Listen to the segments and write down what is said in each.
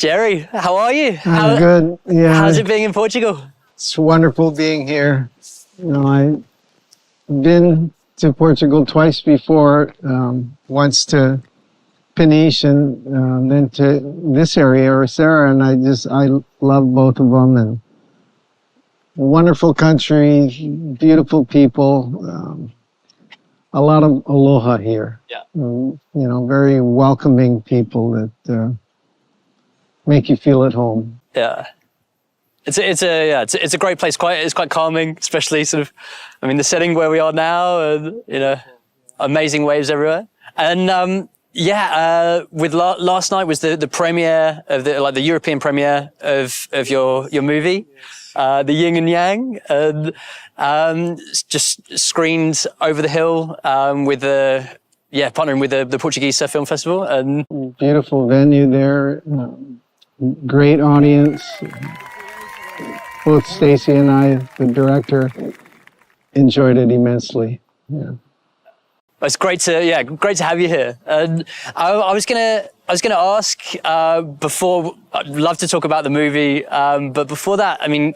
Gerry, how are you? I'm good. Yeah. How's it being in Portugal? It's wonderful being here. You know, I've been to Portugal twice before, once to Peniche and then to this area, Ericiera, and I love both of them. And wonderful country, beautiful people, a lot of aloha here. Yeah. You know, very welcoming people that make you feel at home. Yeah. It's a great place. It's quite calming, especially sort of, I mean, the setting where we are now, and you know, amazing waves everywhere. And with last night was the premiere of the European premiere of your movie, the Ying and Yang, and just screened over the hill with partnering with the Portuguese Surf Film Festival. And beautiful venue there, great audience. Both Stacy and I, the director, enjoyed it immensely. Yeah. It's great to have you here. And I was gonna ask before. I'd love to talk about the movie, but before that, I mean,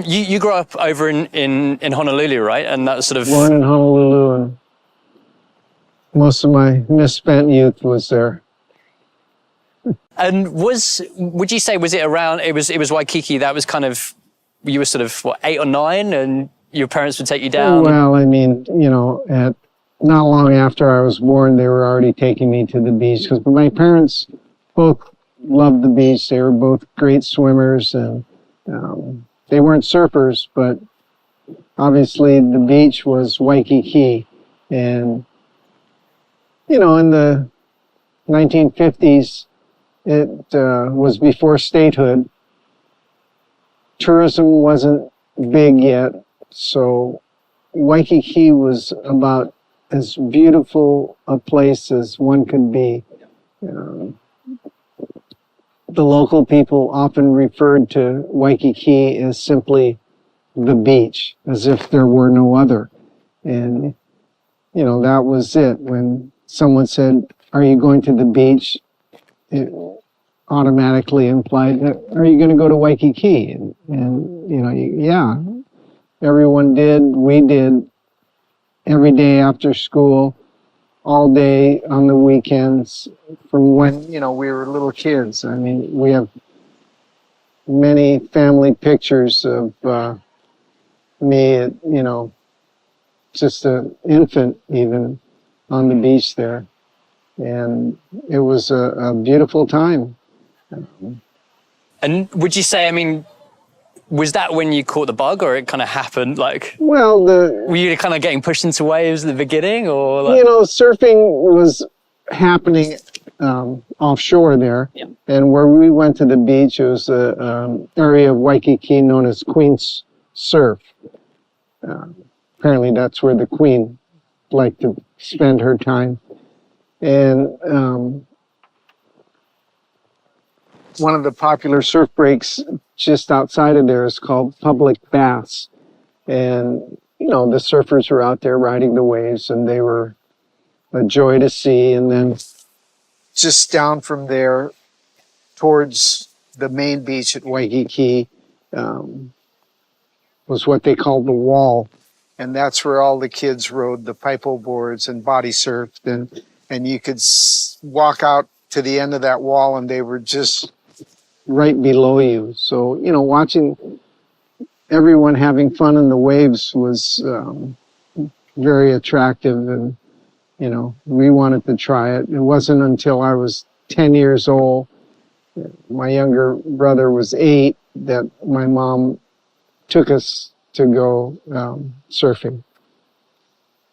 you grew up over in Honolulu, right? And that was sort of born in Honolulu, and most of my misspent youth was there. And would you say, was it around? It was Waikiki. That was kind of, you were sort of what, 8 or 9, and your parents would take you down. Well, I mean, you know, not long after I was born, they were already taking me to the beach, because my parents both loved the beach. They were both great swimmers, and they weren't surfers, but obviously the beach was Waikiki. And, you know, in the 1950s, it was before statehood. Tourism wasn't big yet, so Waikiki was about as beautiful a place as one could be. The local people often referred to Waikiki as simply the beach, as if there were no other. And, you know, that was it. When someone said, "Are you going to the beach?" it automatically implied, "Are you going to go to Waikiki?" And you know, yeah, everyone did. We did. Every day after school, all day on the weekends, from when, you know, we were little kids. I mean, we have many family pictures of me, you know, just an infant even, on the beach there. And it was a beautiful time. And would you say, I mean, was that when you caught the bug, or it kind of happened like? Well, were you kind of getting pushed into waves at the beginning, or like? You know, surfing was happening offshore there, yeah. And where we went to the beach, it was an area of Waikiki known as Queen's Surf. Apparently, that's where the Queen liked to spend her time. And one of the popular surf breaks just outside of there is called Public Baths. And, you know, the surfers were out there riding the waves, and they were a joy to see. And then just down from there towards the main beach at Waikiki was what they called the Wall. And that's where all the kids rode the pipo boards and body surfed. And you could walk out to the end of that wall, and they were just right below you. So, you know, watching everyone having fun in the waves was very attractive, and, you know, we wanted to try it. It wasn't until I was 10 years old, my younger brother was 8, that my mom took us to go surfing.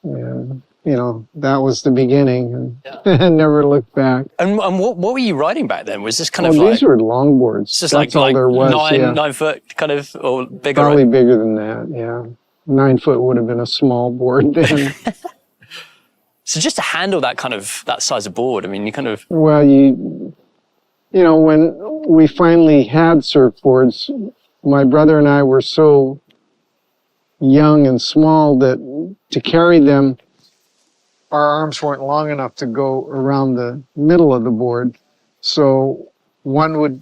And, you know, that was the beginning, and I never looked back. And what were you riding back then? Was this kind of these were longboards. Just That's all there was. 9 foot kind of, or bigger? Probably bigger than that, yeah. 9 foot would have been a small board then. So just to handle that kind of, that size of board, I mean, you kind of... Well, you know, when we finally had surfboards, my brother and I were so young and small that to carry them, our arms weren't long enough to go around the middle of the board. So one would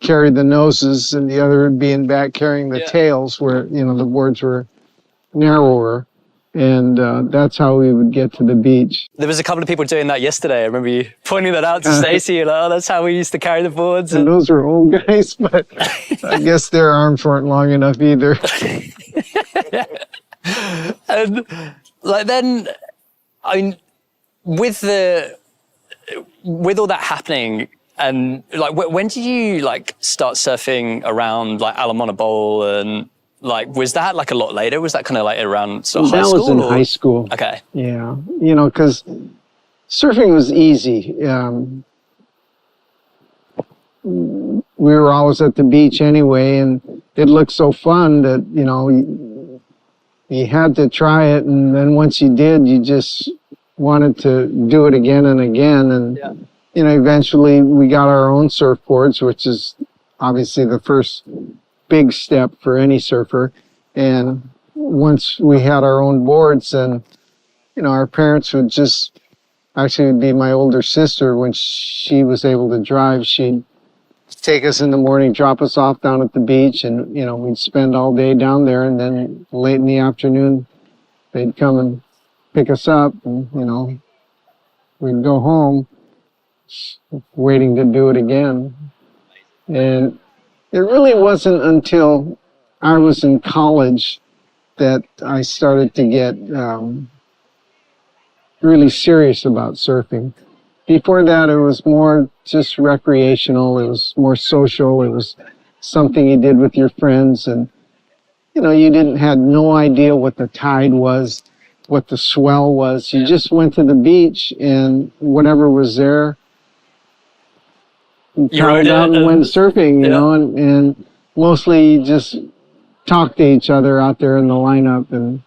carry the noses and the other would be in back carrying the tails, where, you know, the boards were narrower. And that's how we would get to the beach. There was a couple of people doing that yesterday. I remember you pointing that out to Stacy. You're like, oh, that's how we used to carry the boards. And those are old guys, but I guess their arms weren't long enough either. And like then, I mean, with all that happening, and like, when did you like start surfing around like Ala Moana Bowl, and like, was that like a lot later? Was that kind of like around sort of high school? That was in high school. Okay. Yeah, you know, because surfing was easy. We were always at the beach anyway, and it looked so fun that, you know, you had to try it, and then once you did, you just wanted to do it again and again. And you know, eventually we got our own surfboards, which is obviously the first big step for any surfer. And once we had our own boards, and you know, our parents would just, actually it'd be my older sister, when she was able to drive, she'd take us in the morning, drop us off down at the beach, and you know, we'd spend all day down there, and then late in the afternoon they'd come and pick us up, and you know, we'd go home waiting to do it again. And it really wasn't until I was in college that I started to get really serious about surfing. Before that, it was more just recreational. It was more social. It was something you did with your friends. And, you know, you had no idea what the tide was, what the swell was. You just went to the beach, and whatever was there, you paddled out and went surfing, you know, and mostly you just talked to each other out there in the lineup, and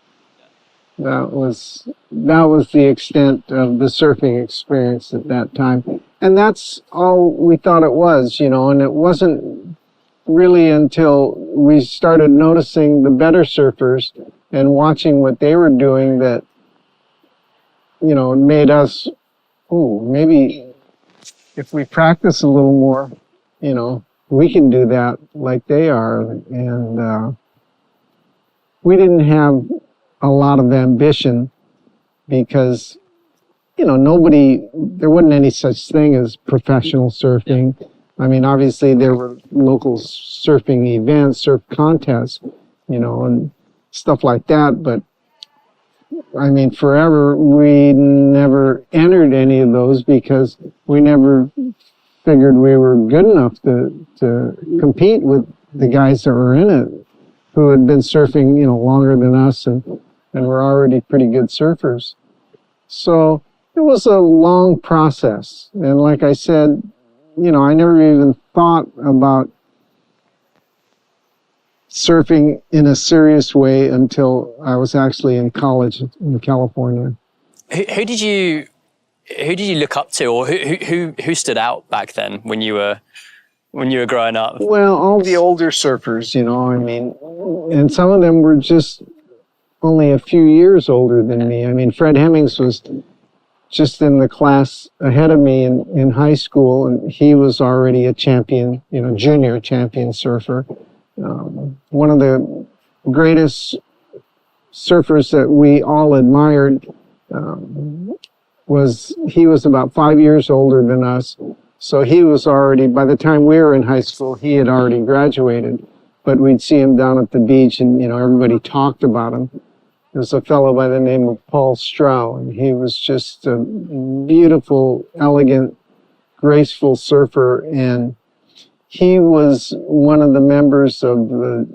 that was the extent of the surfing experience at that time. And that's all we thought it was, you know, and it wasn't really until we started noticing the better surfers and watching what they were doing that, you know, it made us, oh, maybe if we practice a little more, you know, we can do that like they are. And we didn't have a lot of ambition because, you know, there wasn't any such thing as professional surfing. I mean, obviously there were local surfing events, surf contests, you know, and stuff like that. But I mean, forever, we never entered any of those because we never figured we were good enough to compete with the guys that were in it, who had been surfing, you know, longer than us and were already pretty good surfers. So it was a long process. And like I said, you know, I never even thought about surfing in a serious way until I was actually in college in California. Who did you look up to, or who stood out back then when you were growing up? Well, all the older surfers, you know, I mean, and some of them were just only a few years older than me. I mean, Fred Hemmings was just in the class ahead of me in high school, and he was already a champion, you know, junior champion surfer. One of the greatest surfers that we all admired he was about 5 years older than us. So he was already, by the time we were in high school, he had already graduated. But we'd see him down at the beach, and, you know, everybody talked about him. There's a fellow by the name of Paul Strow, and he was just a beautiful, elegant, graceful surfer. And he was one of the members of the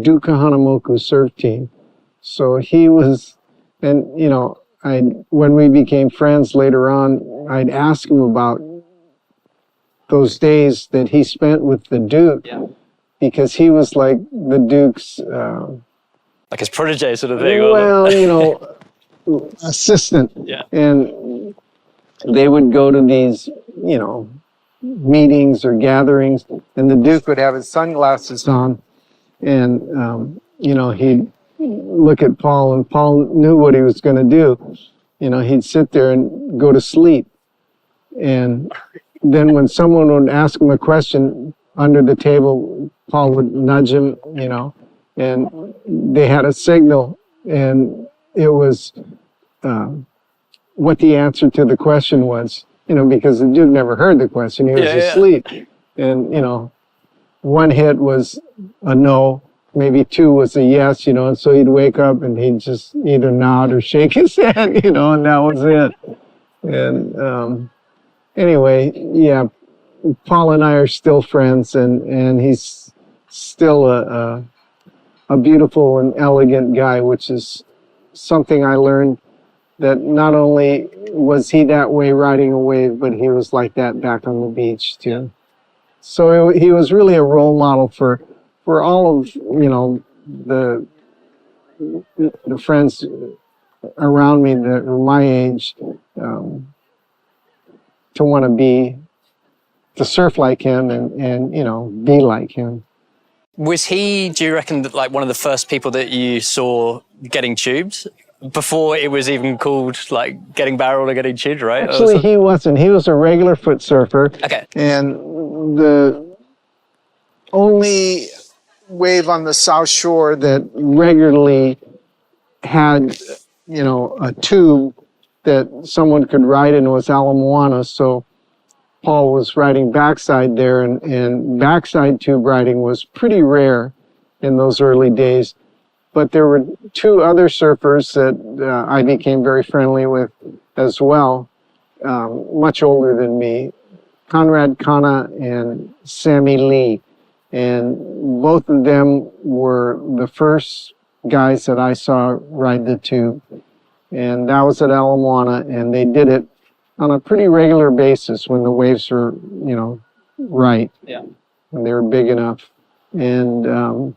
Duka Hanamoku surf team. So he was, and, you know, when we became friends later on, I'd ask him about those days that he spent with the Duke, because he was like the Duke's... like his protege sort of thing? Well, you know, assistant. Yeah. And they would go to these, you know, meetings or gatherings, and the Duke would have his sunglasses on, and, you know, he'd look at Paul, and Paul knew what he was going to do. You know, he'd sit there and go to sleep. And then when someone would ask him a question under the table, Paul would nudge him, and they had a signal, and it was what the answer to the question was, because the dude never heard the question. He was asleep. And, one hit was a no, maybe two was a yes, and so he'd wake up and he'd just either nod or shake his head, and that was it. And anyway, yeah, Paul and I are still friends, and he's still a beautiful and elegant guy, which is something I learned, that not only was he that way riding a wave, but he was like that back on the beach too. So he was really a role model for all of, the friends around me that were my age, to want to surf like him and be like him. Was he, do you reckon, like one of the first people that you saw getting tubed before it was even called like getting barreled or getting tubed, right? Actually, he wasn't. He was a regular foot surfer. Okay. And the only wave on the South Shore that regularly had, a tube that someone could ride in was Ala Moana. So Paul was riding backside there, and backside tube riding was pretty rare in those early days. But there were two other surfers that I became very friendly with as well, much older than me, Conrad Kana and Sammy Lee. And both of them were the first guys that I saw ride the tube. And that was at Ala Moana, and they did it on a pretty regular basis when the waves were, right. Yeah. And they were big enough. And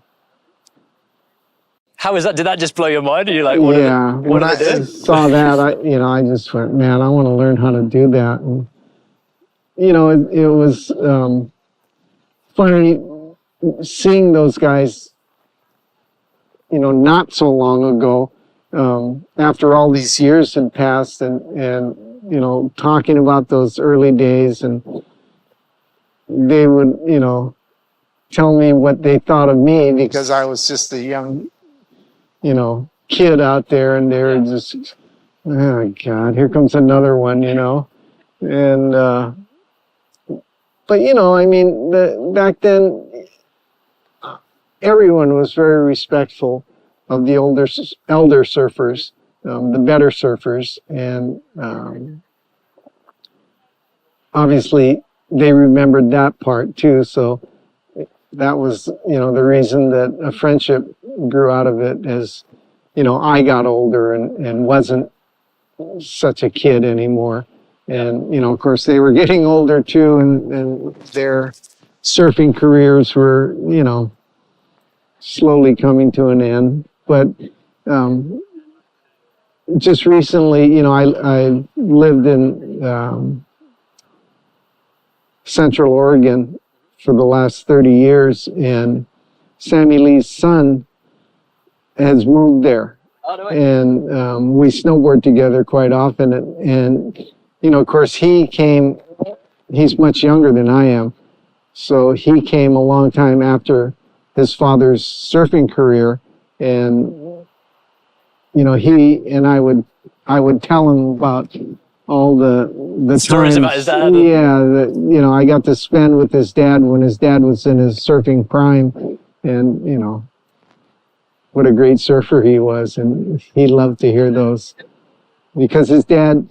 how was that? Did that just blow your mind? Are you like, what when I saw that, I just went, man, I want to learn how to do that. And, it was funny seeing those guys, not so long ago, after all these years had passed, and talking about those early days, and they would, tell me what they thought of me, because I was just a young, kid out there, and they were just, oh God, here comes another one, and, but back then, everyone was very respectful of the elder surfers, the better surfers, and obviously they remembered that part too. So that was, the reason that a friendship grew out of it, as, I got older and wasn't such a kid anymore. And, of course, they were getting older too, and their surfing careers were, slowly coming to an end. But just recently, I lived in Central Oregon for the last 30 years, and Sammy Lee's son has moved there. And we snowboard together quite often. And of course, he's much younger than I am. So he came a long time after his father's surfing career. And, he and I would tell him about all the stories times, about his dad. Yeah, that, I got to spend with his dad when his dad was in his surfing prime. And, what a great surfer he was. And he loved to hear those, because his dad,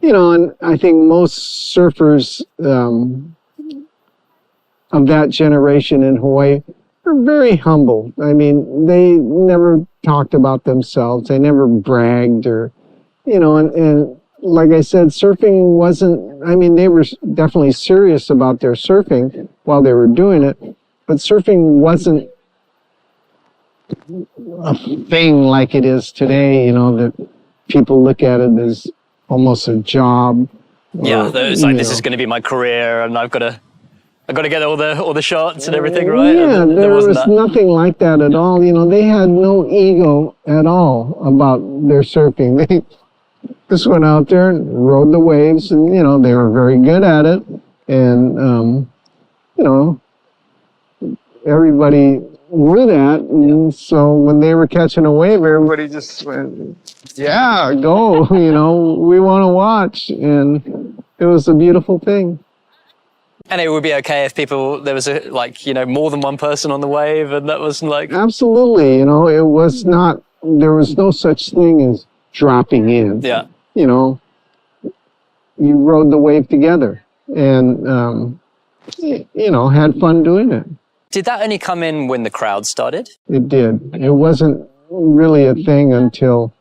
and I think most surfers of that generation in Hawaii are very humble. I mean, they never talked about themselves. They never bragged, or, and like I said, surfing wasn't, they were definitely serious about their surfing while they were doing it, but surfing wasn't a thing like it is today, that people look at it as almost a job. Yeah, it's like, this is going to be my career, and I've got to get all the shots and everything, right? Yeah, and there was that. nothing like that at all. They had no ego at all about their surfing. They just went out there and rode the waves, and they were very good at it. And, you know, everybody knew that. And so when they were catching a wave, everybody just went, yeah, go, you know, we want to watch. And it was a beautiful thing. And it would be okay if there was more than one person on the wave, and that wasn't like... Absolutely, you know, it was not, there was no such thing as dropping in. Yeah. You know, you rode the wave together and, you know, had fun doing it. Did that only come in when the crowd started? It did. It wasn't really a thing until,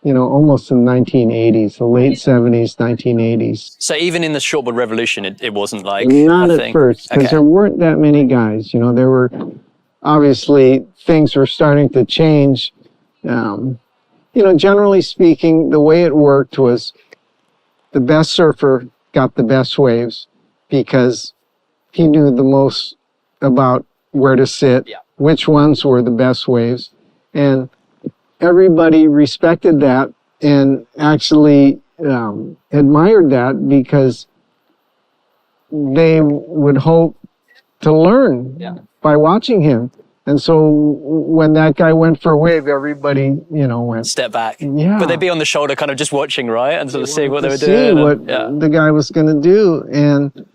you know, almost in the 1980s, the late 70s, 1980s. So even in the shortboard revolution, it wasn't like Not a at thing. first, because Okay. there weren't that many guys. You know, there were, obviously, things were starting to change. You know, generally speaking, the way it worked was the best surfer got the best waves because he knew the most about where to sit, which ones were the best waves. And everybody respected that and actually admired that because they would hope to learn by watching him. And so when that guy went for a wave, everybody, you know, went... Step back. Yeah. But they'd be on the shoulder kind of just watching, right? And sort of seeing what they were see doing. what the guy was going to do. And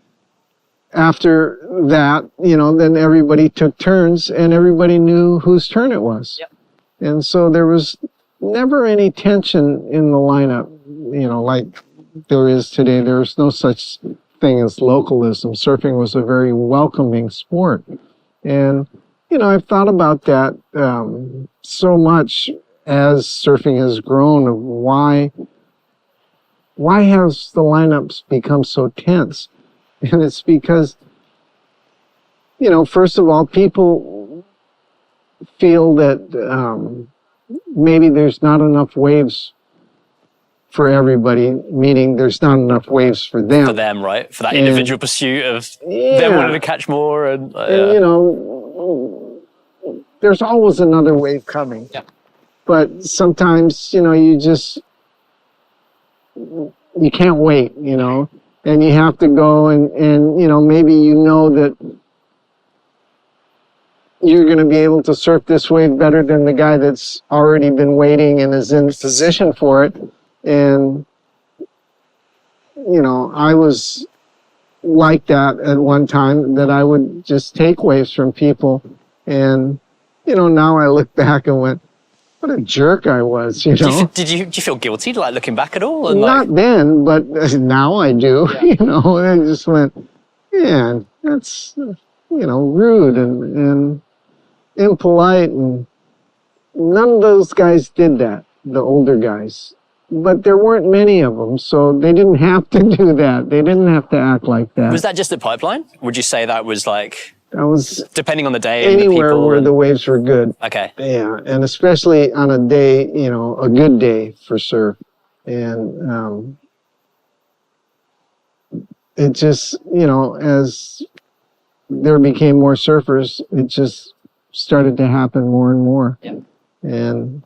after that, you know, then everybody took turns and everybody knew whose turn it was. Yep. And so there was never any tension in the lineup, you know, like there is today. There was no such thing as localism. Surfing was a very welcoming sport. And, you know, I've thought about that so much as surfing has grown of why has the lineups become so tense? And it's because, you know, first of all, people feel that maybe there's not enough waves for everybody, meaning there's not enough waves for them. For them, right? For that individual pursuit of them wanting to catch more. And you know, there's always another wave coming. Yeah. But sometimes, you know, you can't wait, you know, and you have to go and you know, maybe you know that you're going to be able to surf this wave better than the guy that's already been waiting and is in position for it. And, you know, I was like that at one time, that I would just take waves from people. And, you know, now I look back and went, what a jerk I was, you know. Did you feel guilty, like, looking back at all? And, Not then, but now I do, you know. And I just went, man, that's, you know, rude and impolite. And none of those guys did that, the older guys. But there weren't many of them, so they didn't have to do that. They didn't have to act like that. Was that just at Pipeline? Would you say that was like... That was depending on the day anywhere and the people where the waves were good. Okay. Yeah, and especially on a day, you know, a good day for surf. And it just, you know, as there became more surfers, it just started to happen more and more. Yeah. And,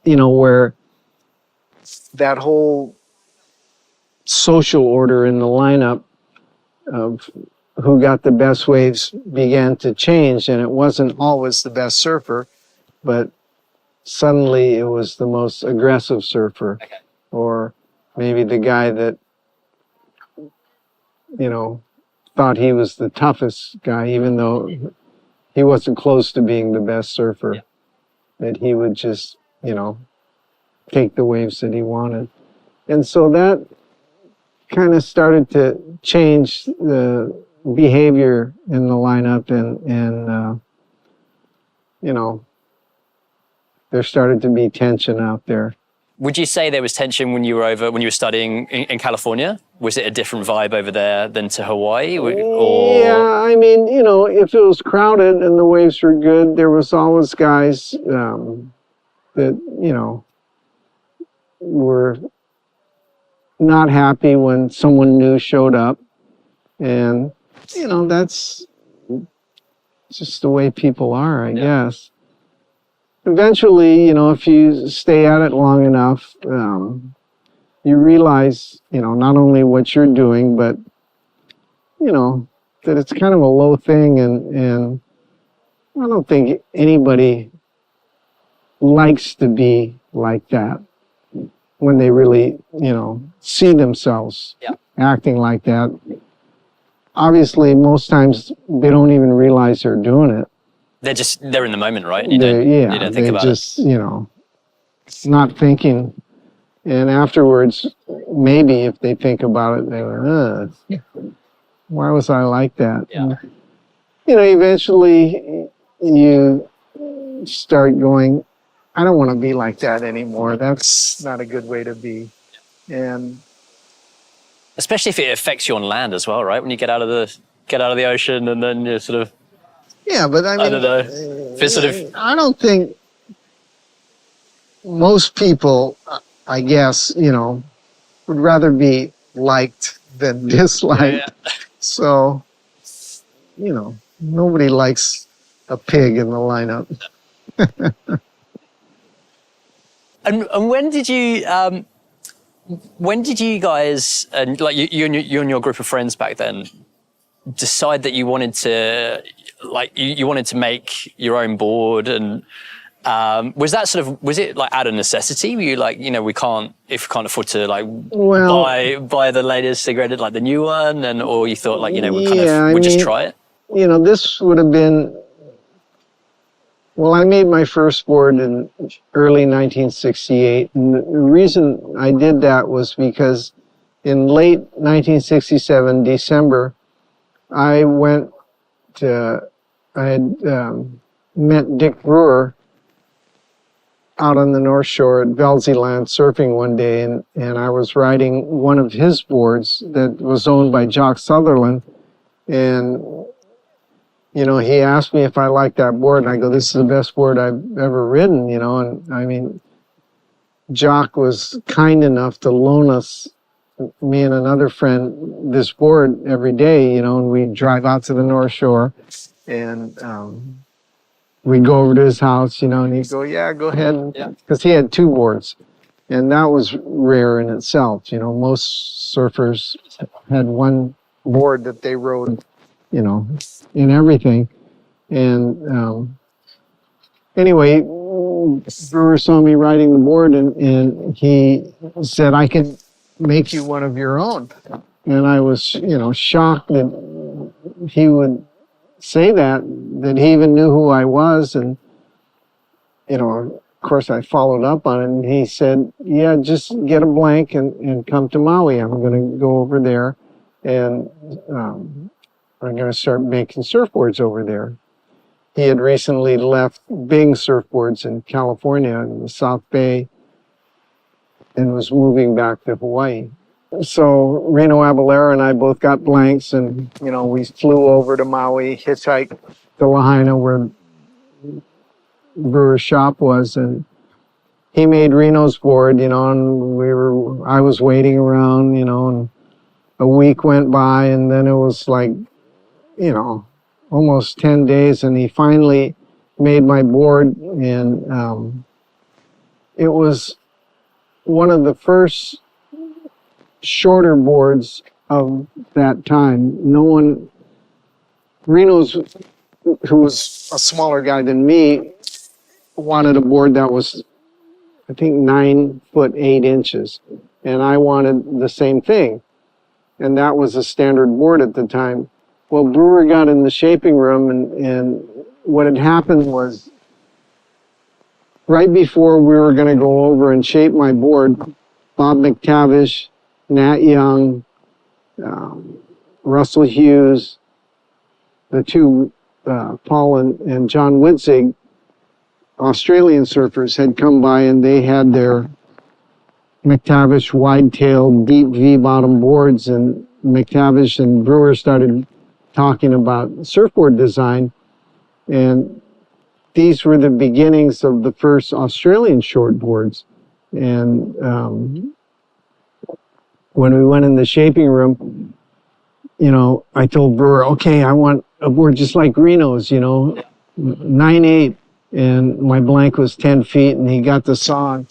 you know, where that whole social order in the lineup of who got the best waves began to change, and it wasn't always the best surfer, but suddenly it was the most aggressive surfer. Okay. Or maybe the guy that, you know, thought he was the toughest guy, even though he wasn't close to being the best surfer. Yeah. That he would just, you know, take the waves that he wanted. And so that kind of started to change the behavior in the lineup, and you know, there started to be tension out there. Would you say there was tension when you were studying in California? Was it a different vibe over there than to Hawaii? Or... Yeah, I mean, you know, if it was crowded and the waves were good, there was always guys that, you know, were not happy when someone new showed up. And, you know, that's just the way people are, I guess. Eventually, you know, if you stay at it long enough, you realize, not only what you're doing, but, that it's kind of a low thing, and I don't think anybody likes to be like that when they really, see themselves acting like that. Obviously, most times they don't even realize they're doing it. They're in the moment, right? And you don't think about it. Not thinking. And afterwards, maybe if they think about it, they go, why was I like that? Yeah. And, eventually you start going, I don't want to be like that anymore. That's not a good way to be. And especially if it affects you on land as well, right? When you get out of the ocean and then you're sort of, yeah, but I mean, I don't know. If it's sort of, I don't think most people, I guess, would rather be liked than disliked. Yeah. So, nobody likes a pig in the lineup. And when did you guys, and like you and your group of friends back then, decide that you wanted to, like, you wanted to make your own board? And was it like out of necessity? Were you like, if we can't afford to buy the latest cigarette, like the new one, or you thought like, we'll just try it? This would have been, well, I made my first board in early 1968. And the reason I did that was because in late 1967, December, I had met Dick Brewer out on the North Shore at Veldsy Land surfing one day, and I was riding one of his boards that was owned by Jock Sutherland, and he asked me if I liked that board, and I go, this is the best board I've ever ridden, and I mean, Jock was kind enough to loan us, me and another friend, this board every day, and we'd drive out to the North Shore, and we'd go over to his house, and he'd go, yeah, go ahead, because he had two boards, and that was rare in itself. Most surfers had one board that they rode, in everything. And anyway, Brewer saw me riding the board, and he said, I can make you one of your own. And I was, shocked that he would say that he even knew who I was. And, of course, I followed up on it, and he said, yeah, just get a blank and come to Maui. I'm going to go over there, and I'm going to start making surfboards over there. He had recently left Bing Surfboards in California in the South Bay and was moving back to Hawaii. So Reno Abalera and I both got blanks, and, we flew over to Maui, hitchhiked to Lahaina where Brewer's shop was, and he made Reno's board, and I was waiting around, and a week went by, and then it was like, almost 10 days, and he finally made my board, and it was one of the first shorter boards of that time. Reno's, who was a smaller guy than me, wanted a board that was, I think, 9 foot 8 inches, and I wanted the same thing, and that was a standard board at the time. Well, Brewer got in the shaping room, and what had happened was, right before we were going to go over and shape my board, Bob McTavish, Nat Young, Russell Hughes, the two, Paul and John Witzig, Australian surfers, had come by, and they had their McTavish wide-tailed, deep V-bottom boards, and McTavish and Brewer started talking about surfboard design, and these were the beginnings of the first Australian shortboards. And when we went in the shaping room, I told Brewer, okay, I want a board just like Reno's, 9/8, and my blank was 10 feet, and he got the saw,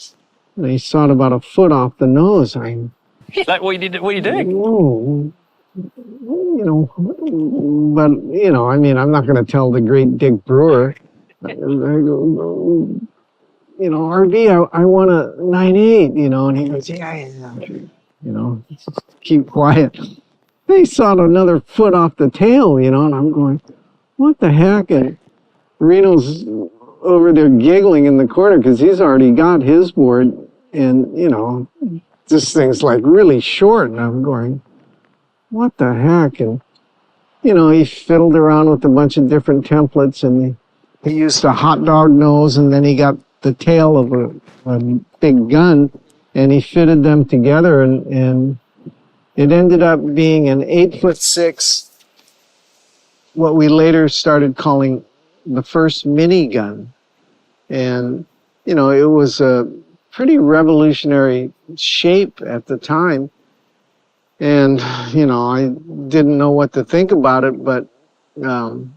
And he saw it about a foot off the nose. Like, what are you doing? Whoa. You know, but, you know, I mean, I'm not going to tell the great Dick Brewer. I go, you know, RV, I want a 9.8, you know, and he goes, yeah, you know, keep quiet. They saw it another foot off the tail, you know, and I'm going, what the heck? And Reno's over there giggling in the corner because he's already got his board, and, you know, this thing's like really short, and I'm going, what the heck? And, you know, he fiddled around with a bunch of different templates, and he used a hot dog nose, and then he got the tail of a big gun, and he fitted them together, and it ended up being an 8'6", what we later started calling the first minigun. And, you know, it was a pretty revolutionary shape at the time. And, you know, I didn't know what to think about it, but, you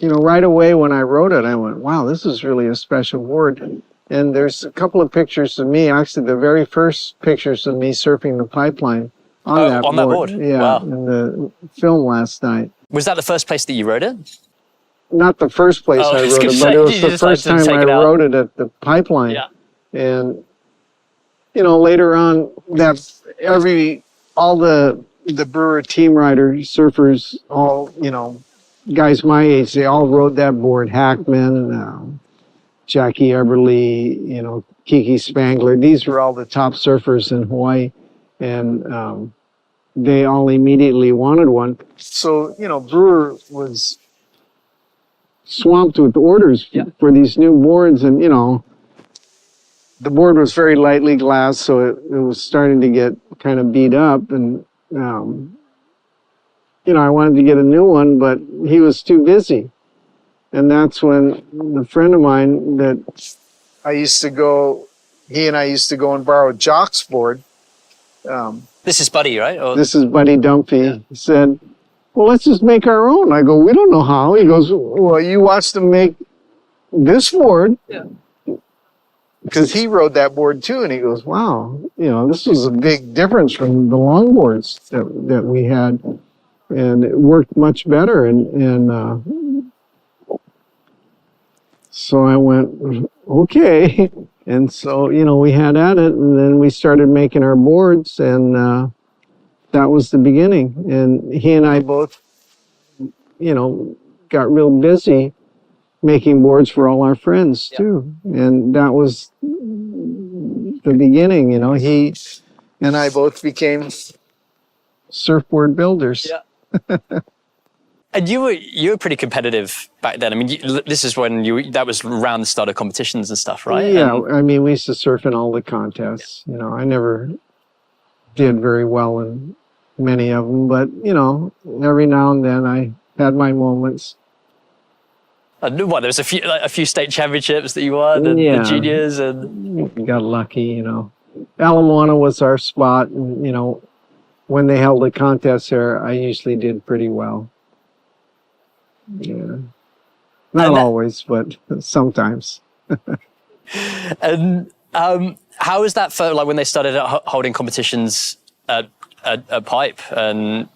know, right away when I wrote it, I went, wow, this is really a special board. And there's a couple of pictures of me, actually the very first pictures of me surfing the pipeline on that board. Yeah, wow. In the film last night. Was that the first place that you wrote it? Not the first place I wrote it, but it was the first time I wrote it at the pipeline. Yeah. And, you know, later on, all the Brewer team rider surfers, all, you know, guys my age, they all rode that board. Hackman, Jackie Eberly, you know, Kiki Spangler. These were all the top surfers in Hawaii, and they all immediately wanted one. So, you know, Brewer was swamped with orders for these new boards, and, you know, the board was very lightly glassed, so it was starting to get kind of beat up, and you know, I wanted to get a new one, but he was too busy. And that's when the friend of mine that he and I used to go and borrow Jock's board. This is Buddy, right? Or... This is Buddy Dumpy. Yeah. He said, well, let's just make our own. I go, we don't know how. He goes, well, you watched them make this board. Yeah. Because he rode that board too, and he goes, wow, you know, this was a big difference from the longboards that we had. And it worked much better, and so I went, okay. And so, you know, we had at it, and then we started making our boards, and that was the beginning. And he and I both, you know, got real busy making boards for all our friends too. And that was the beginning, you know. He and I both became surfboard builders. Yeah. And you were pretty competitive back then. I mean, this is when that was around the start of competitions and stuff, right? Yeah, I mean, we used to surf in all the contests. You know, I never did very well in many of them, but, you know, every now and then I had my moments. There was a few state championships that you won, and the juniors, and we got lucky, you know. Ala Moana was our spot, and, you know, when they held a contest there, I usually did pretty well. Yeah. Not always, but sometimes. And how was that for, like, when they started holding competitions at Pipe? And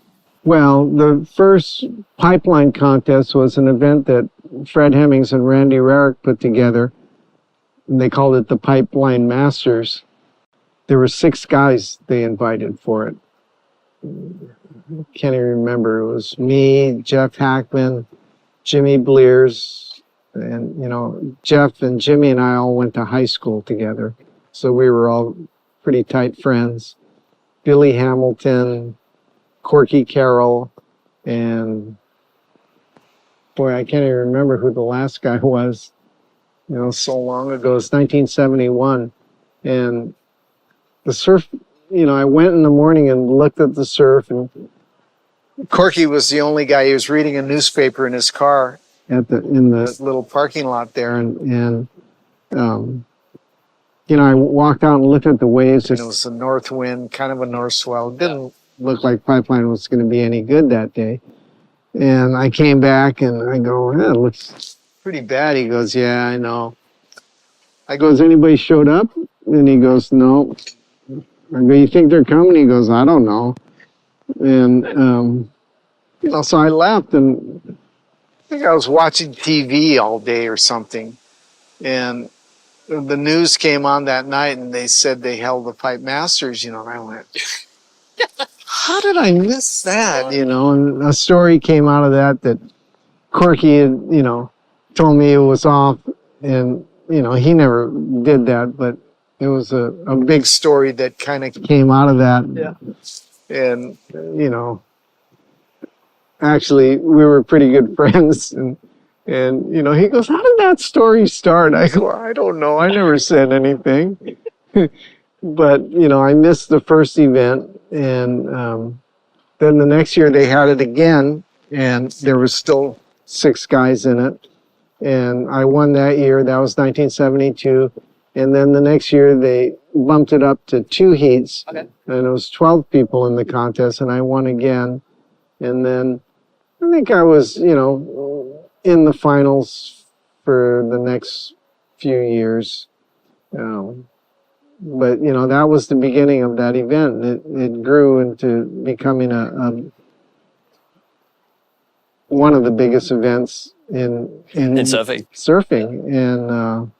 well, the first pipeline contest was an event that Fred Hemmings and Randy Rarick put together, and they called it the Pipeline Masters. There were 6 guys they invited for it. Can't even remember. It was me, Jeff Hackman, Jimmy Blears, and, you know, Jeff and Jimmy and I all went to high school together, so we were all pretty tight friends. Billy Hamilton, Corky Carroll, and boy, I can't even remember who the last guy was. You know, so long ago. It's 1971, and the surf. You know, I went in the morning and looked at the surf, and Corky was the only guy. He was reading a newspaper in his car in the little parking lot there, and you know, I walked out and looked at the waves, and it was a north wind, kind of a north swell. It didn't look like Pipeline was going to be any good that day. And I came back and I go, it looks pretty bad. He goes, yeah, I know. I go, has anybody showed up? And he goes, no. I go, you think they're coming? He goes, I don't know. And, so I left, and I think I was watching TV all day or something. And the news came on that night, and they said they held the Pipe Masters, and I went, how did I miss that, And a story came out of that Corky had, told me it was off, and, he never did that, but it was a big story that kind of came out of that. Yeah. And, actually, we were pretty good friends, and he goes, how did that story start? I go, I don't know. I never said anything. But, I missed the first event, and then the next year they had it again, and there was still 6 guys in it. And I won that year. That was 1972. And then the next year they bumped it up to 2 heats. Okay. And it was 12 people in the contest, and I won again. And then I think I was, in the finals for the next few years. But, that was the beginning of that event. It grew into becoming one of the biggest events in surfing. And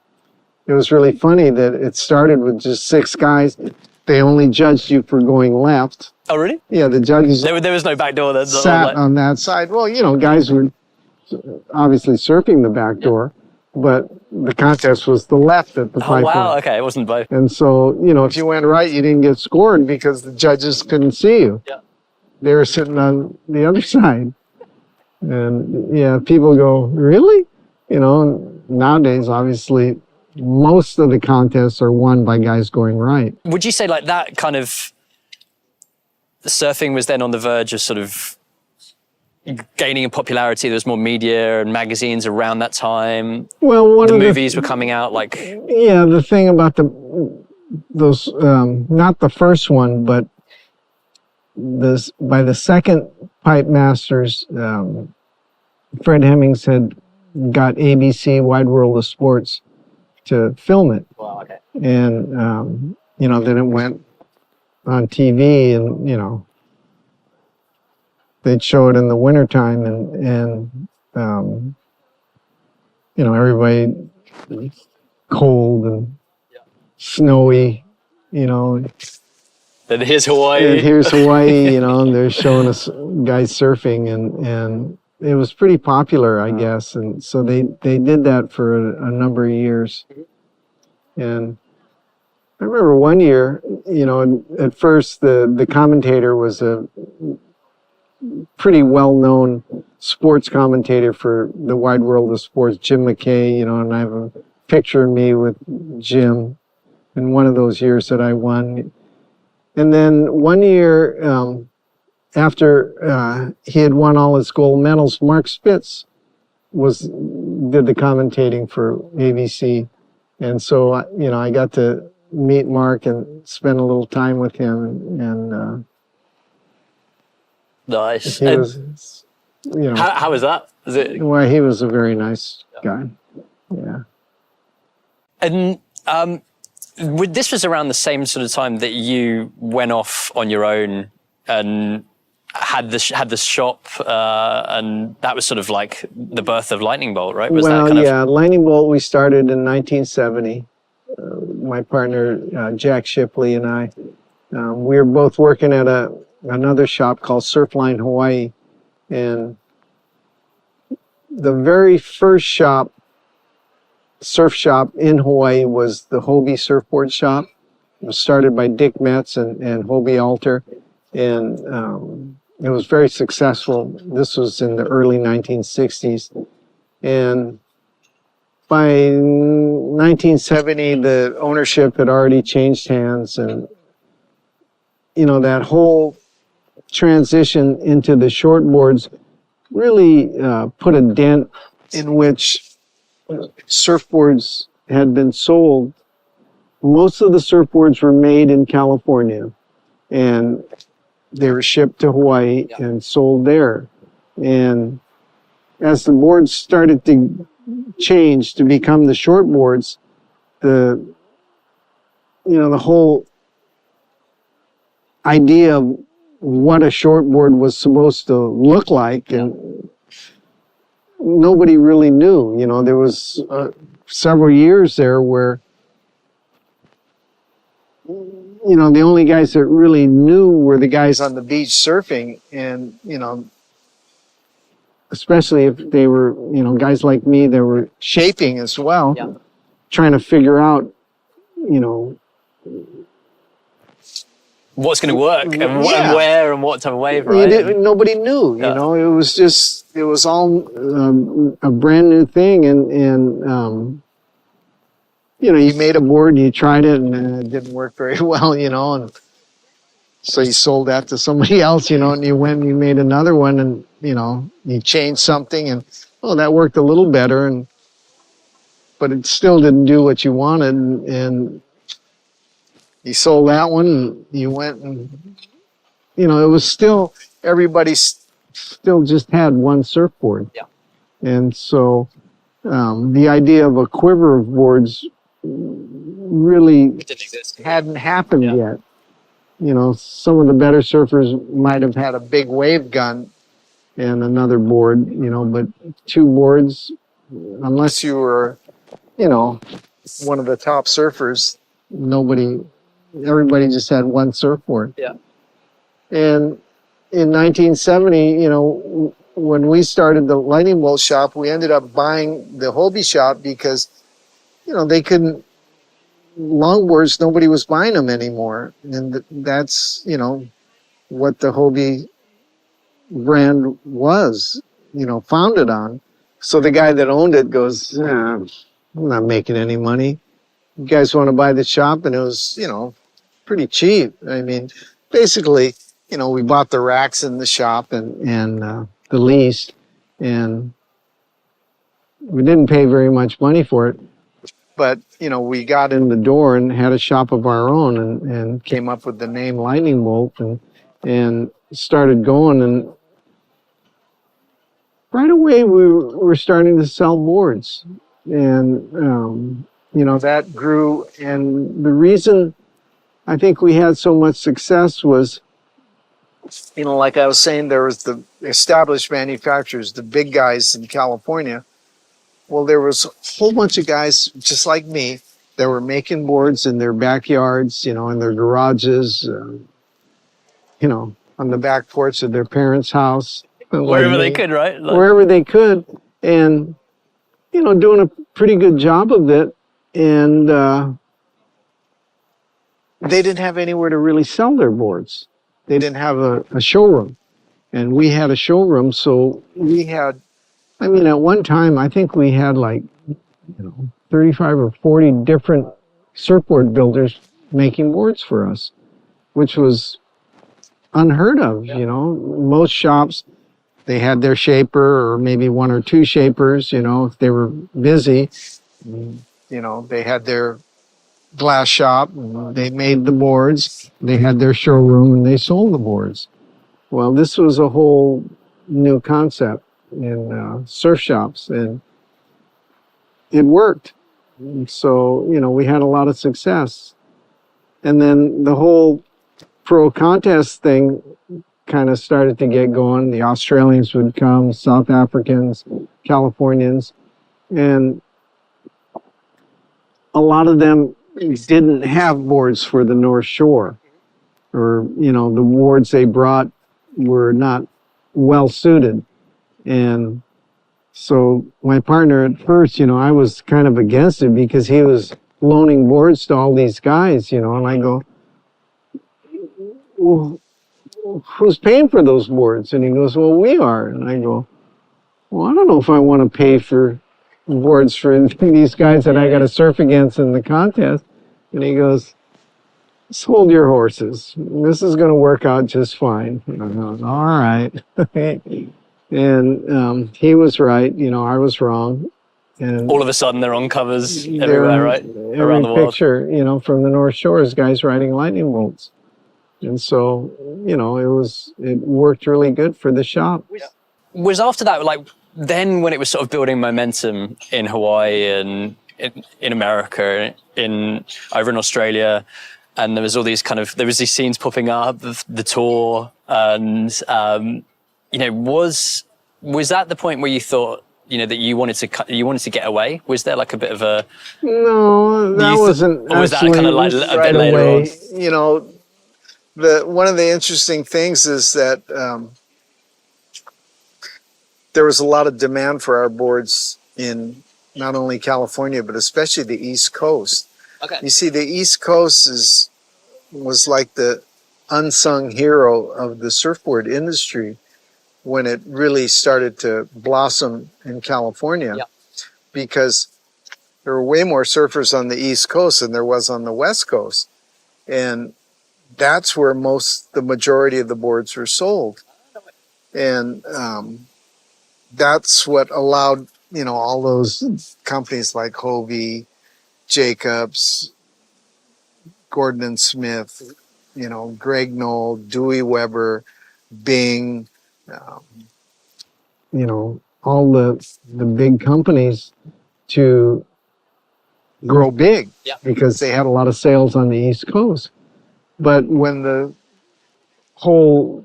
it was really funny that it started with just 6 guys. They only judged you for going left. Oh, really? Yeah, the judges... There was no back door. Sat on that side. Well, guys were obviously surfing the back door, but the contest was the left at the pipe. Oh, wow, okay, it wasn't both. And so, if you went right, you didn't get scored because the judges couldn't see you. Yeah. They were sitting on the other side. And, yeah, people go, really? Nowadays, obviously, most of the contests are won by guys going right. Would you say like that kind of surfing was then on the verge of sort of gaining in popularity? There was more media and magazines around that time. Well, the movies were coming out, like... Yeah, the thing about those, not the first one, but by the second Pipe Masters, Fred Hemmings had got ABC, Wide World of Sports, to film it. Wow, okay. And, then it went on TV, and, they'd show it in the wintertime, and everybody cold and snowy, Then here's Hawaii. And here's Hawaii, and they're showing us guys surfing, and it was pretty popular, I guess. And so they did that for a number of years. And I remember one year, at first the commentator was a pretty well-known sports commentator for the Wide World of Sports, Jim McKay, and I have a picture of me with Jim in one of those years that I won. And then one year, after he had won all his gold medals, Mark Spitz did the commentating for ABC. And so, I got to meet Mark and spend a little time with him. And nice. He was, how was that? Well, he was a very nice guy. Yeah. And this was around the same sort of time that you went off on your own and had the shop, and that was sort of like the birth of Lightning Bolt, right? Lightning Bolt we started in 1970. My partner Jack Shipley and I, we were both working at another shop called Surfline Hawaii, and the very first surf shop in Hawaii was the Hobie Surfboard Shop. It was started by Dick Metz and Hobie Alter, and it was very successful. This was in the early 1960s. And by 1970, the ownership had already changed hands, and that whole transition into the shortboards really put a dent in which surfboards had been sold. Most of the surfboards were made in California, and they were shipped to Hawaii and sold there. And as the boards started to change to become the shortboards, the whole idea of what a shortboard was supposed to look like, and nobody really knew. There was several years there where, the only guys that really knew were the guys on the beach surfing, and, especially if they were, guys like me that were shaping as well, trying to figure out, what's going to work and where and what type of wave, right? Nobody knew, it was all a brand new thing, and you made a board and you tried it and it didn't work very well, and so you sold that to somebody else, and you went and you made another one, and, you changed something, and, that worked a little better, but it still didn't do what you wanted, and you sold that one, and you went and, it was still, everybody still just had one surfboard. Yeah. And so the idea of a quiver of boards really It didn't exist. hadn't happened yet. Some of the better surfers might have had a big wave gun and another board, but two boards, unless you were, one of the top surfers, everybody just had one surfboard. Yeah. And in 1970, when we started the lightning bolt shop, we ended up buying the Hobie shop because, they couldn't, longboards, nobody was buying them anymore. And that's, what the Hobie brand was, founded on. So the guy that owned it goes, I'm not making any money. You guys want to buy the shop? And it was, pretty cheap. I mean, basically, we bought the racks in the shop and the lease, and we didn't pay very much money for it. But, we got in the door and had a shop of our own, and came up with the name Lightning Bolt, and started going. And right away, we were starting to sell boards. And, that grew. And the reason I think we had so much success was, like I was saying, there was the established manufacturers, the big guys in California. Well, there was a whole bunch of guys just like me that were making boards in their backyards, in their garages, on the back porch of their parents' house. Wherever they could, right? Wherever they could. And, doing a pretty good job of it. And they didn't have anywhere to really sell their boards. They didn't have a showroom. And we had a showroom, so we had, at one time, I think we had 35 or 40 different surfboard builders making boards for us, which was unheard of. Most shops, they had their shaper or maybe one or two shapers, if they were busy. They had their glass shop, they made the boards, they had their showroom, and they sold the boards. Well, this was a whole new concept in surf shops, and it worked. And so, we had a lot of success. And then the whole pro contest thing kind of started to get going. The Australians would come, South Africans, Californians, and a lot of them didn't have boards for the North Shore, or, the boards they brought were not well suited. And so my partner at first, I was kind of against it because he was loaning boards to all these guys, and I go, well, who's paying for those boards? And he goes, well, we are. And I go, well, I don't know if I want to pay for boards for these guys that I got to surf against in the contest. And he goes, just hold your horses. This is going to work out just fine. And I go, all right. And he was right. I was wrong. And all of a sudden, they're on covers everywhere, right? Around the every world. picture, from the North Shore is guys riding lightning bolts. And so, it worked really good for the shop. Was after that, then when it was sort of building momentum in Hawaii and in America, over in Australia, and there was all these there was these scenes popping up, the tour, and was that the point where you thought that you wanted to get away? Was there like a bit of a no? That wasn't. Or was that kind of like a right bit later away. on? One of the interesting things is that there was a lot of demand for our boards in not only California, but especially the East Coast. Okay. You see, the East Coast was like the unsung hero of the surfboard industry when it really started to blossom in California, because there were way more surfers on the East Coast than there was on the West Coast. And that's where the majority of the boards were sold. And that's what allowed, all those companies like Hobie, Jacobs, Gordon and Smith, Greg Knoll, Dewey Weber, Bing, all the big companies to grow big, because they had a lot of sales on the East Coast. But when the whole,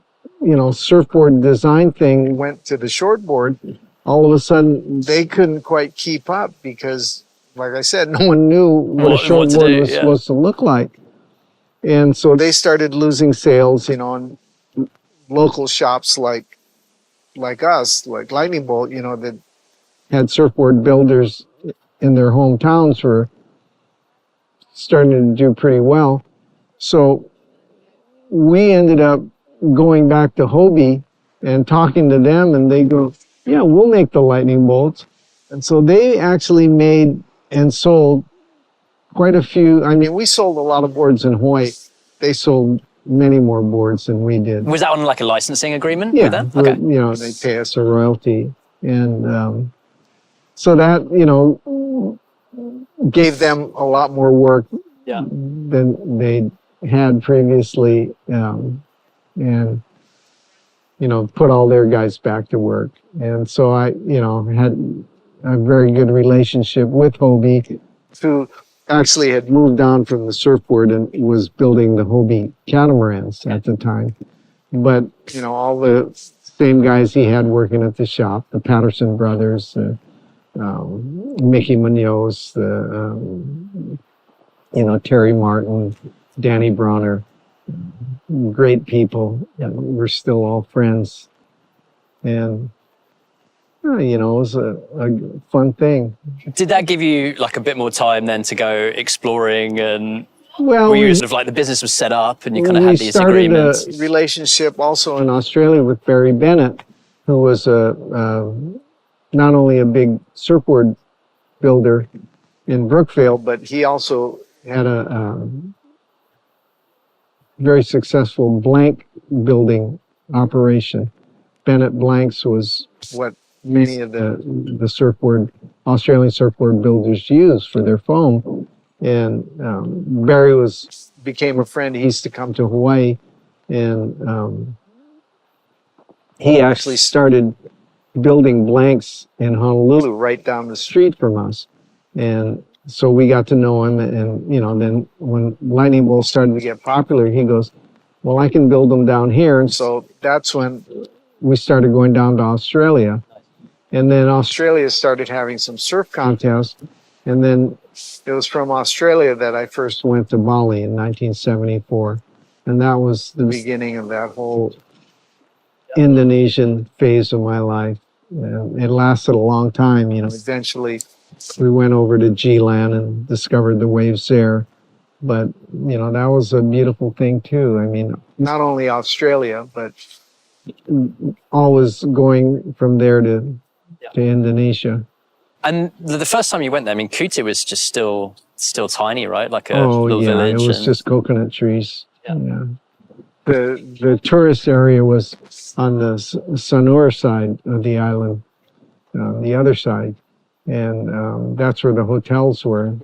surfboard design thing went to the shortboard, all of a sudden they couldn't quite keep up, because, like I said, no one knew what a shortboard was supposed to look like. And so they started losing sales, in local shops like us, like Lightning Bolt, that had surfboard builders in their hometowns, were starting to do pretty well. So we ended up going back to Hobie and talking to them, and they go, yeah, we'll make the Lightning Bolts. And so they actually made and sold quite a few. I mean, we sold a lot of boards in Hawaii. They sold many more boards than we did. Was that on like a licensing agreement with them? Okay. They pay us a royalty. And so that, gave them a lot more work than they had previously, and put all their guys back to work. And so I had a very good relationship with Hobie, who actually had moved on from the surfboard and was building the Hobie catamarans at the time. But all the same guys he had working at the shop, the Patterson brothers, Mickey Munoz, Terry Martin, Danny Bronner, great people. We're still all friends. And, it was a fun thing. Did that give you like a bit more time then to go exploring, and well, were you sort of like the business was set up and you kind of had these agreements? We started a relationship also in Australia with Barry Bennett, who was not only a big surfboard builder in Brookvale, but he also had a very successful blank building operation. Bennett Blanks was what many of the Australian surfboard builders use for their foam. And Barry became a friend. He used to come to Hawaii, and he actually started building blanks in Honolulu right down the street from us. And so we got to know him, and then when Lightning Bolt started to get popular, he goes, well, I can build them down here. And so that's when we started going down to Australia. And then Australia started having some surf contests. And then it was from Australia that I first went to Bali in 1974. And that was the beginning of that whole Indonesian phase of my life. It lasted a long time, Eventually, we went over to G Land and discovered the waves there. But, that was a beautiful thing, too. I mean, not only Australia, but always going from there to Indonesia. And the first time you went there, I mean, Kuta was just still tiny, right? Like a little village. It was just coconut trees. Yeah. The tourist area was on the Sanur side of the island, the other side. And that's where the hotels were.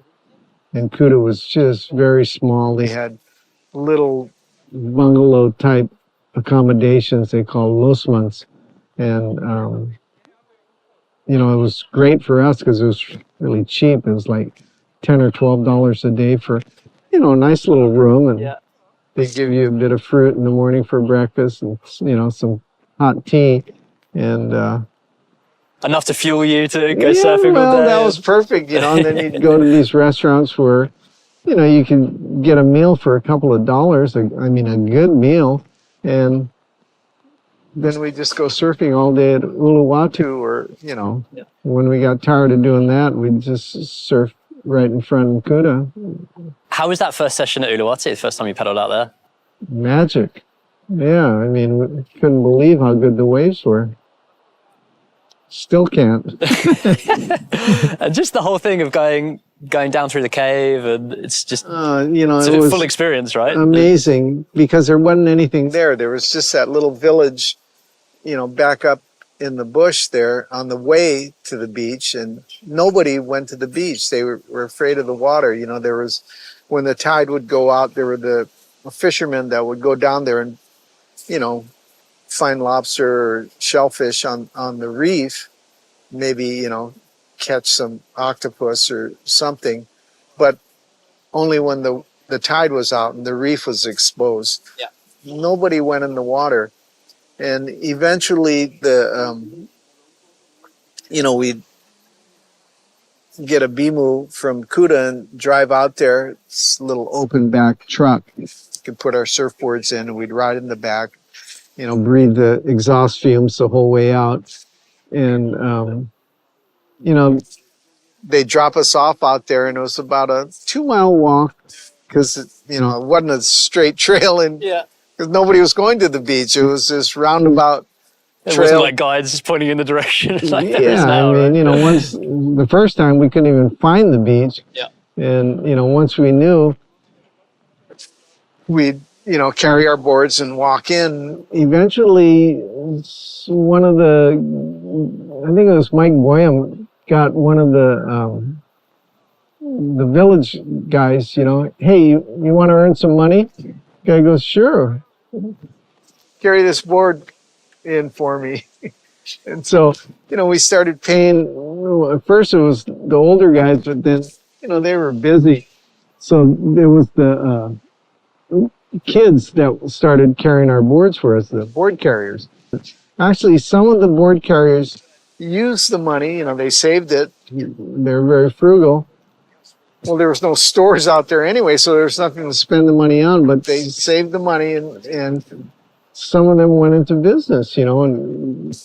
And Kuta was just very small. They had little bungalow-type accommodations they called losmans. And you know, it was great for us because it was really cheap. It was like $10 or $12 a day for, you know, a nice little room, and Yeah. they give you a bit of fruit in the morning for breakfast, and you know, some hot tea, and Enough to fuel you to go yeah, surfing all well, day. that was perfect, you know. And then you'd go to these restaurants where, you know, you can get a meal for a couple of dollars. I mean, a good meal, and then we just go surfing all day at Uluwatu, or you know, Yeah. when we got tired of doing that, we'd just surf right in front of Kuta. How was that first session at Uluwatu, the first time you paddled out there? Magic. Yeah, I mean, we couldn't believe how good the waves were. Still can't. And just the whole thing of going down through the cave, and it's just You know, it's it a was full experience, right? amazing because there wasn't anything there. There was just that little village, you know, back up in the bush there on the way to the beach, and nobody went to the beach. They were afraid of the water. You know, there was, when the tide would go out, there were the fishermen that would go down there and, you know, find lobster or shellfish on the reef, maybe, you know, catch some octopus or something, but only when the tide was out and the reef was exposed. Yeah. Nobody went in the water. And eventually you know, we'd get a BMU from Kuta and drive out there. It's a little open back truck. We could put our surfboards in and we'd ride in the back, you know, breathe the exhaust fumes the whole way out. And, you know, they drop us off out there, and it was about a 2-mile walk because, you know, it wasn't a straight trail, and Yeah. because nobody was going to the beach. It was this roundabout It trail. wasn't like guides just pointing in the direction like there is Yeah, now, I mean, right? you know, once the first time we couldn't even find the beach. Yeah. And, you know, once we knew, we'd, you know, carry our boards and walk in. Eventually, one of the, I think it was Mike Boyum, got one of the village guys, you know, hey, you want to earn some money? Guy goes, sure. Carry this board in for me. And so, you know, we started paying. At first it was the older guys, but then, you know, they were busy. So there was the kids that started carrying our boards for us, the board carriers. Actually, some of the board carriers used the money, you know, they saved it. They're very frugal. Well, there was no stores out there anyway, so there was nothing to spend the money on, but they saved the money, and some of them went into business, you know, and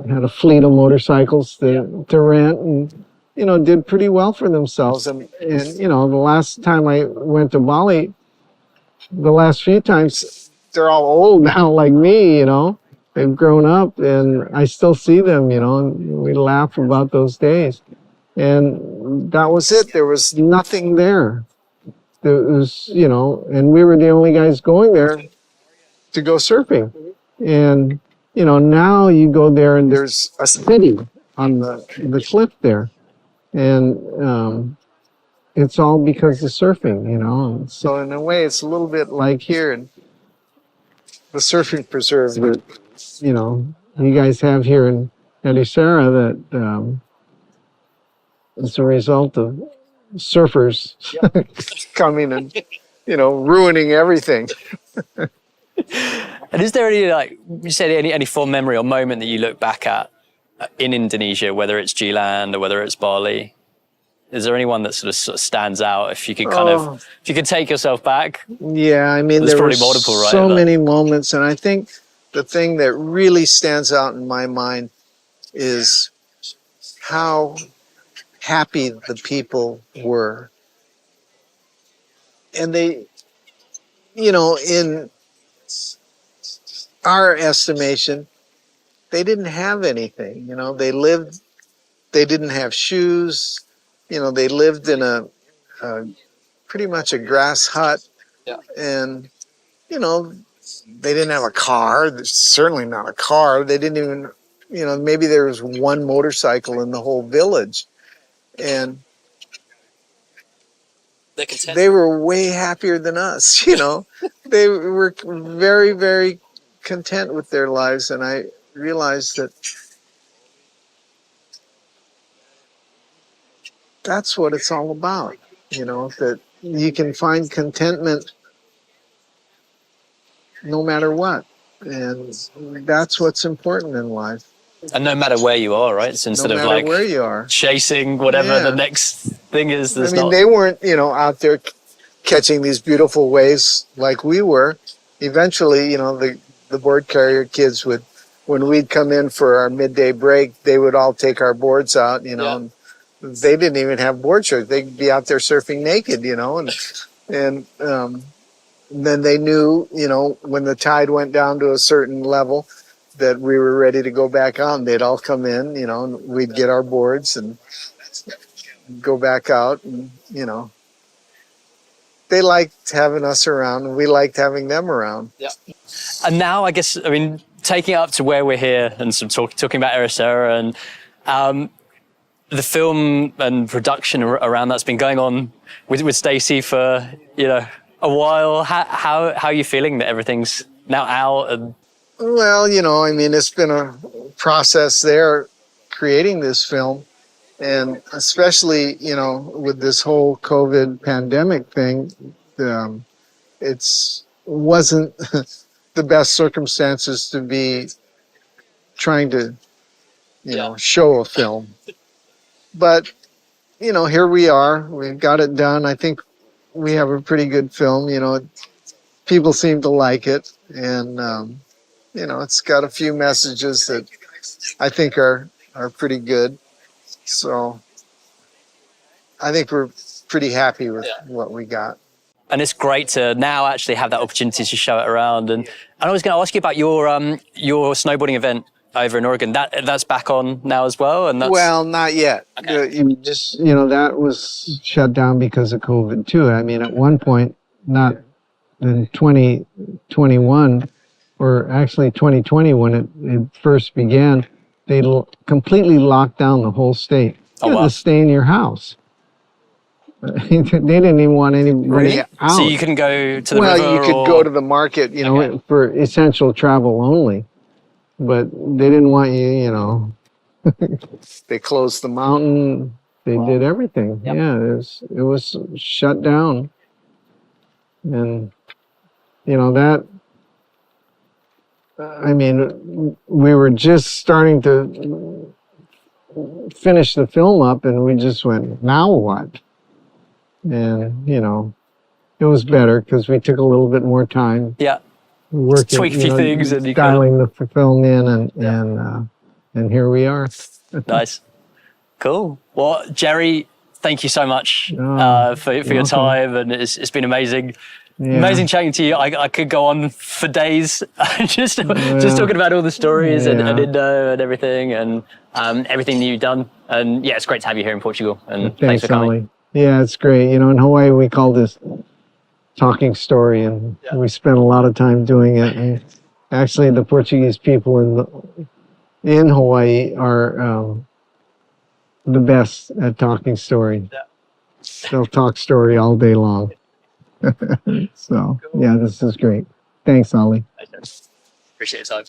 had a fleet of motorcycles to rent, and, you know, did pretty well for themselves. And you know, the last time I went to Bali, the last few times, they're all old now like me, you know. They've grown up, and I still see them, you know, and we laugh about those days. And that was it. There was nothing there. There was, you know, and we were the only guys going there to go surfing. And, you know, now you go there and there's a city on the cliff there. And it's all because of surfing, you know. So in a way, it's a little bit like here in the surfing preserve that, you know, you guys have here in Ericiera, that it's a result of surfers coming and, you know, ruining everything. And is there any, like you said, any fond memory or moment that you look back at in Indonesia, whether it's G Land or whether it's Bali? Is there anyone that sort of stands out? If you could if you could take yourself back? Yeah, I mean, There's there were probably multiple, right? so many moments, and I think the thing that really stands out in my mind is how happy the people were. And they, you know, in our estimation, they didn't have anything. You know, they didn't have shoes. You know, they lived in a pretty much a grass hut. Yeah. And, you know, they didn't have a car. There's certainly not a car. They didn't even, you know, maybe there was one motorcycle in the whole village. And they were way happier than us, you know. They were very, very content with their lives. And I realized that that's what it's all about. That you can find contentment no matter what. And that's what's important in life. And no matter where you are, right? So instead No of matter like where you are. chasing whatever the Yeah. next thing is, there's I mean, not. they weren't, out there catching these beautiful waves like we were. Eventually, the board carrier kids would, when we'd come in for our midday break, they would all take our boards out, and they didn't even have board shorts. They'd be out there surfing naked, and then they knew, when the tide went down to a certain level that we were ready to go back on. They'd all come in, and we'd get our boards and go back out, and they liked having us around, and we liked having them around. Yeah. And now, I guess, I mean, taking it up to where we're here and some talking about Ericiera and the film and production around that's been going on with Stacy for a while. How are you feeling that everything's now out? And Well, I mean, it's been a process there creating this film. And especially, with this whole COVID pandemic thing, it's wasn't the best circumstances to be trying to, show a film. But, here we are. We've got it done. I think we have a pretty good film. People seem to like it. And, it's got a few messages that I think are pretty good. So I think we're pretty happy with what we got. And it's great to now actually have that opportunity to show it around. And I was going to ask you about your snowboarding event over in Oregon. That's back on now as well. And that's... Well, not yet. Okay. That was shut down because of COVID too. I mean, at one point, not in 2021, or actually 2020 when it first began, they completely locked down the whole state. You had to stay in your house. They didn't even want anybody out. So you couldn't go to the river? Well, you could go to the market, for essential travel only. But they didn't want you, They closed the mountain. They did everything. Yep. Yeah, it was shut down. And, that... I mean, we were just starting to finish the film up, and we just went, now what? And, it was better because we took a little bit more time. Yeah. Working, tweak a few things and dialing the film in, and here we are. Nice. Cool. Well, Gerry, thank you so much for your welcome. time, and it's been amazing. Yeah. Amazing chatting to you. I could go on for days just talking about all the stories and Indo and everything and everything that you've done. And it's great to have you here in Portugal. And thanks for coming. Ali. Yeah, it's great. In Hawaii we call this talking story, and we spent a lot of time doing it. And actually, the Portuguese people in Hawaii are the best at talking story. Yeah. They'll talk story all day long. So, this is great. Thanks, Ali. Appreciate your time.